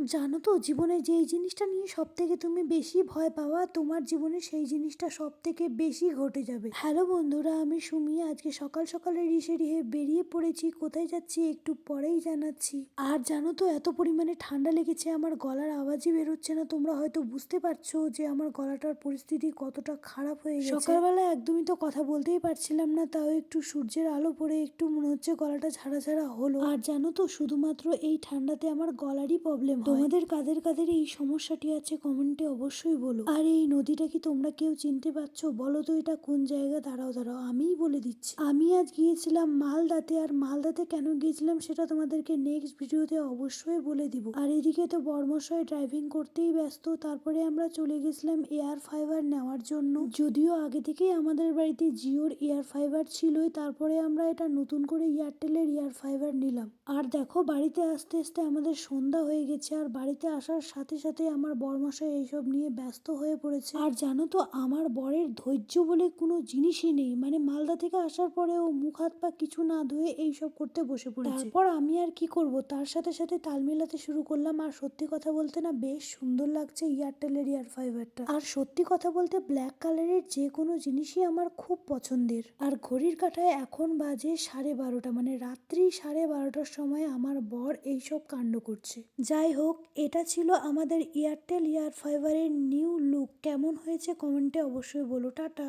জানো তো, জীবনে যেই জিনিসটা নিয়ে সব থেকে তুমি বেশি ভয় পাওয়া, তোমার জীবনে সেই জিনিসটা সব থেকে বেশি ঘটে যাবে। হ্যালো বন্ধুরা, আমি সুমি। আজকে সকাল সকালে রিসেডি হয়ে বেরিয়ে পড়েছি। কোথায় যাচ্ছি একটু পরেই জানাচ্ছি। আর জানো তো, এত পরিমাণে ঠান্ডা লেগেছে, আমার গলার আওয়াজই বেরোচ্ছে না। তোমরা হয়তো বুঝতে পারছো যে আমার গলাটার পরিস্থিতি কতটা খারাপ হয়ে গেছে। সকালবেলা একদমই তো কথা বলতেই পারছিলাম না, তাও একটু সূর্যের আলো পড়ে একটু মনে হচ্ছে গলাটা ঝাড়া ঝাড়া হলো। আর জানো তো, শুধুমাত্র এই ঠান্ডাতে আমার গলারই প্রবলেম। তোমাদের কাদের কাদের এই সমস্যাটি আছে কমেন্টে অবশ্যই বলো। আর এই নদীটা কি তোমরা কেউ চিনতে পারছো? বলো তো এটা কোন জায়গা? দাঁড়াও দাঁড়াও, আমিই বলে দিচ্ছি। আমি আজ গিয়েছিলাম মালদাতে। আর মালদাতে কেন গিয়েছিলাম সেটা তোমাদেরকে নেক্সট ভিডিওতে অবশ্যই বলে দিব। আর এদিকে তো বর্মশাই ড্রাইভিং করতেই ব্যস্ত। তারপরে আমরা চলে গেছিলাম এয়ার ফাইবার নেওয়ার জন্য। যদিও আগে থেকেই আমাদের বাড়িতে জিওর এয়ার ফাইবার ছিলই, তারপরে আমরা এটা নতুন করে এয়ারটেলের এয়ার ফাইবার নিলাম। আর দেখো, বাড়িতে আসতে আসতে আমাদের সন্ধ্যা হয়ে গেছে। আর বাড়িতে আসার সাথে সাথে আমার বরমশাই এইসব নিয়ে ব্যস্ত হয়ে পড়েছে। আর জানো তো, আমার বরের ধৈর্য বলে কোনো জিনিসই নেই। মানে মালদা থেকে আসার পরে ও মুখ হাত পা কিছু না ধুয়ে এইসব করতে বসে পড়েছে। তারপর আমি আর কি করব, তার সাথে সাথে তাল মেলাতে শুরু করলাম। আর সত্যি কথা বলতে না, বেশ সুন্দর লাগছে এয়ারটেলের এয়ার ফাইবারটা। আর সত্যি কথা বলতে ব্ল্যাক কালারের যে কোনো জিনিসই আমার খুব পছন্দের। আর ঘড়ির কাঁটায় এখন বাজে 12:30, মানে রাত্রি 12:30টার সময় আমার বর এইসব কাণ্ড করছে। যাই হোক, এটা ছিল আমাদের এয়ারটেল এয়ার ফাইবারের নিউ লুক। কেমন হয়েছে কমেন্টে অবশ্যই বলো। টাটা।